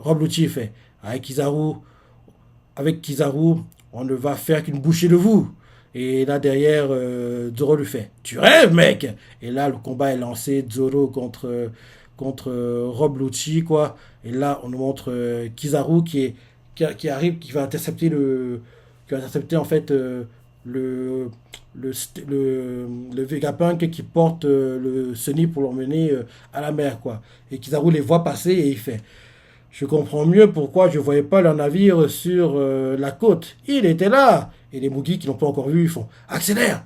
Rob Lucci fait avec Kizaru, on ne va faire qu'une bouchée de vous. Et là derrière, Zoro lui fait tu rêves, mec. Et là, le combat est lancé, Zoro contre Rob Lucci, quoi. Et là, on nous montre Kizaru qui arrive, qui va intercepter en fait le Vegapunk qui porte le Sunny pour l'emmener à la mer, quoi. Et Kizaru les voit passer et il fait je comprends mieux pourquoi je ne voyais pas leur navire sur la côte. Il était là. Et les Mugi qui l'ont pas encore vu, ils font accélère.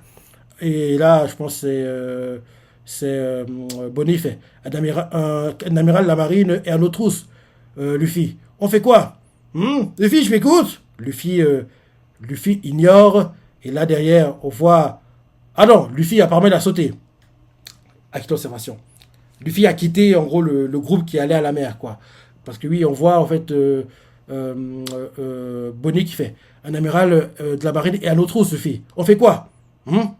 Et là, je pense que c'est Bonnie fait un amiral de la marine et un autre trousse. Luffy, on fait quoi? Luffy, je m'écoute. Luffy ignore. Et là derrière, on voit. Ah non, Luffy apparemment il a sauté. À quitter l'observation. Luffy a quitté en gros le groupe qui allait à la mer, quoi. Parce que oui, on voit en fait Bonnie qui fait un amiral de la marine et un autre Luffy. On fait quoi?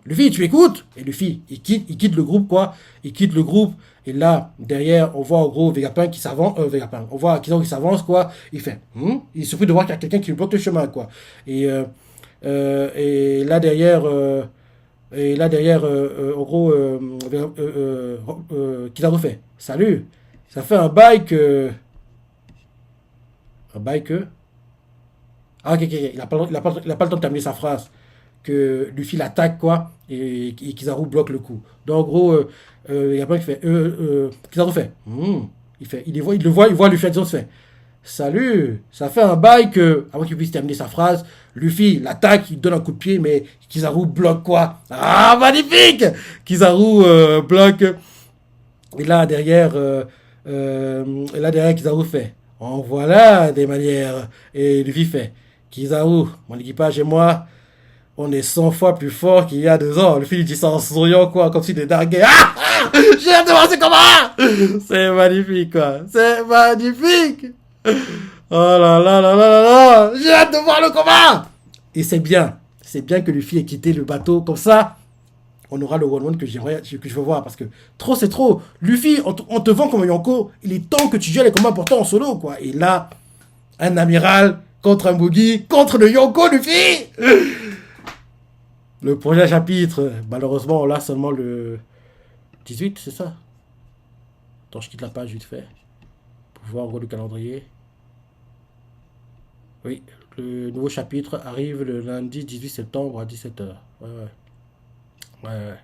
Luffy, tu écoutes? Et Luffy, il quitte le groupe, quoi. Il quitte le groupe. Et là, derrière, on voit en gros Vegapunk qui s'avance. On voit Kizaru qui s'avance, quoi. Il fait. Il est surpris de voir qu'il y a quelqu'un qui lui bloque le chemin, quoi. Et là derrière. En gros, Kizaru fait salut. Ça fait un bail que. Un bail que. Ah, ok. Il n'a pas le temps de terminer sa phrase. Que Luffy l'attaque, quoi. Et Kizaru bloque le coup. Donc, en gros, il y a pas qui fait. Kizaru fait. Il voit Luffy à distance, fait. Salut, ça fait un bail que, avant qu'il puisse terminer sa phrase, Luffy l'attaque, il donne un coup de pied, mais Kizaru bloque, quoi. Ah, magnifique! Kizaru bloque. Et là, derrière, Kizaru fait. En voilà des manières. Et Luffy fait, Kizaru, mon équipage et moi, on est 100 fois plus fort qu'il y a 2 ans. Luffy dit ça en souriant, quoi, comme si de narguait. Ah, ah, j'ai hâte de voir c'est comment. C'est magnifique, quoi. C'est magnifique. Oh là là là là là là. J'ai hâte de voir le combat. Et c'est bien. C'est bien que Luffy ait quitté le bateau comme ça. On aura le one-one que que je veux voir parce que trop c'est trop. Luffy, on te vend comme un Yonko. Il est temps que tu gères les combats importants en solo, quoi. Et là, un amiral contre un Boogie contre le Yonko Luffy. Le prochain chapitre, malheureusement, on l'a seulement le 18, c'est ça. Attends, je quitte la page vite fait pour voir en gros le calendrier. Oui, le nouveau chapitre arrive le lundi 18 septembre à 17 h. Ouais, ouais. Ouais, ouais.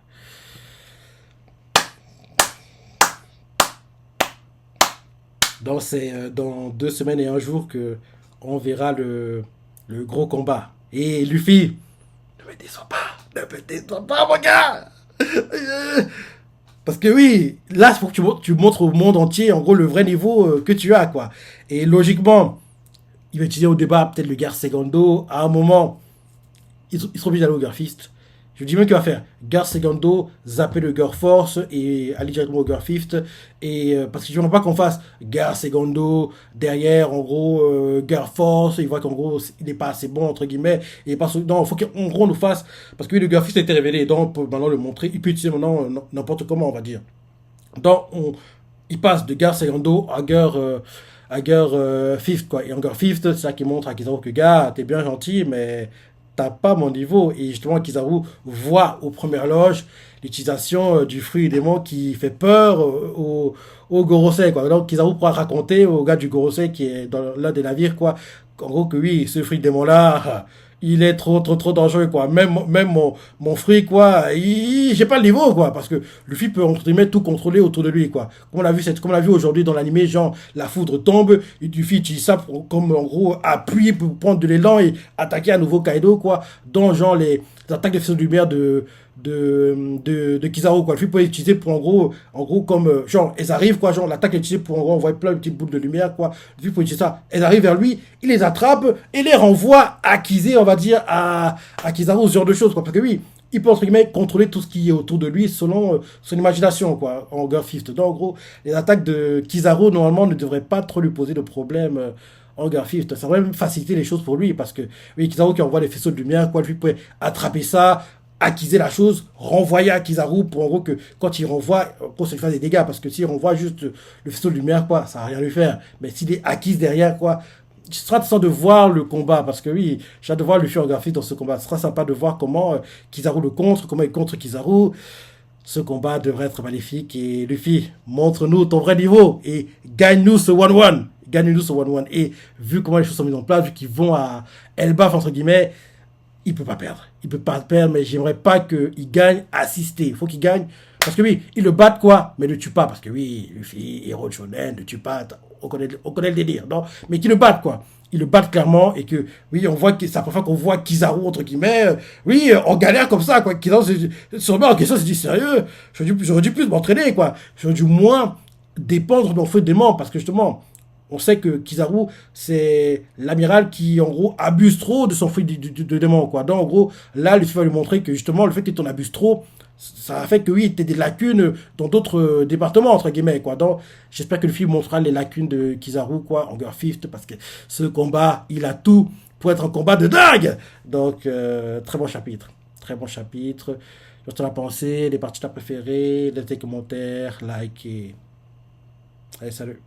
Donc c'est dans 2 semaines et un jour que on verra le gros combat. Et Luffy, ne me déçois pas, ne me déçois pas mon gars. Parce que oui, là c'est pour que tu montres au monde entier en gros le vrai niveau que tu as quoi. Et logiquement, il va utiliser au débat peut-être le Gar Segundo. À un moment, ils seront obligés d'aller au Garfist. Je dis même qu'il va faire Gar Segundo, zapper le Gar Force et aller directement au Gar Fifth. Et parce que je ne veux pas qu'on fasse Gar Segundo derrière, en gros, Gar Force. Il voit qu'en gros, il n'est pas assez bon, entre guillemets. Et parce, non, il faut qu'en gros, on nous fasse. Parce que oui, le Gar Fifth a été révélé. Donc, on peut maintenant le montrer. Il peut utiliser maintenant n'importe comment, on va dire. Donc, il passe de Gar Segundo à Gar Fifth, quoi. Et en Gar Fifth, c'est ça qui montre à Kizaru que, gars, t'es bien gentil, mais t'as pas mon niveau. Et justement, Kizaru voit aux premières loges l'utilisation du fruit démon qui fait peur au Gorosei, quoi. Donc, Kizaru pourra raconter au gars du Gorosei qui est dans l'un des navires, quoi, en gros, que oui, ce fruit démon-là, il est trop dangereux, quoi. Même mon fruit, quoi, j'ai pas le niveau, quoi, parce que Luffy peut, entre guillemets, tout contrôler autour de lui, quoi. Comme on l'a vu aujourd'hui dans l'animé, genre, la foudre tombe, et Luffy utilise ça comme, en gros, appui pour prendre de l'élan et attaquer à nouveau Kaido, quoi, dans, genre, les attaques de faisceaux de lumière de Kizaru, quoi. Luffy peut l'utiliser pour, en gros, comme, genre, elles arrivent, quoi, genre, l'attaque est utilisée pour, en gros, envoyer plein de petites boules de lumière, quoi. Luffy peut utiliser ça. Elles arrivent vers lui, il les attrape et les renvoie à Kizaru, on va dire, à Kizaru, ce genre de choses, quoi. Parce que oui, il peut, entre guillemets, contrôler tout ce qui est autour de lui selon son imagination, quoi, en Gar Fifth. Donc, en gros, les attaques de Kizaru, normalement, ne devraient pas trop lui poser de problème. En Gar Fifth, ça va même faciliter les choses pour lui parce que oui, Kizaru qui envoie les faisceaux de lumière, quoi, lui peut attraper ça, acquiser la chose, renvoyer à Kizaru pour en gros que quand il renvoie, pour se faire des dégâts, parce que s'il renvoie juste le faisceau de lumière, quoi, ça va rien lui faire. Mais s'il est acquise derrière, quoi, ce sera intéressant de voir le combat, parce que oui, j'ai hâte de voir Luffy en graphique dans ce combat. Ce sera sympa de voir comment Kizaru le contre, comment il contre Kizaru. Ce combat devrait être magnifique. Et Luffy, montre-nous ton vrai niveau et gagne-nous ce 1-1. Gagne-nous ce 1-1. Et vu comment les choses sont mises en place, vu qu'ils vont à Elbaf, entre guillemets, il peut pas perdre. Il peut pas perdre, mais j'aimerais pas qu'il gagne assisté. Il faut qu'il gagne. Parce que oui, il le bat quoi, mais ne tue pas. Parce que oui, Luffy, héros de shonen, ne tue pas. On connaît le délire, non? Mais qu'il le batte quoi. Il le batte clairement et que oui, on voit que c'est la première fois qu'on voit Kizaru entre guillemets. Oui, on galère comme ça quoi. Kizaru se remet en question, se dit sérieux. J'aurais dû plus m'entraîner quoi. J'aurais dû moins dépendre de mon feu démon parce que justement on sait que Kizaru, c'est l'amiral qui, en gros, abuse trop de son fruit de démon, quoi. Donc, en gros, là, Luffy va lui montrer que, justement, le fait que tu en abuses trop, ça a fait que, oui, tu as des lacunes dans d'autres départements, entre guillemets, quoi. Donc, j'espère que Luffy montrera les lacunes de Kizaru, quoi, en Gar Fifth, parce que ce combat, il a tout pour être un combat de dingue. Donc, très bon chapitre. Très bon chapitre. Je te la pensée, les parties que tu as préférées, laissez des commentaires, like et... Allez, salut.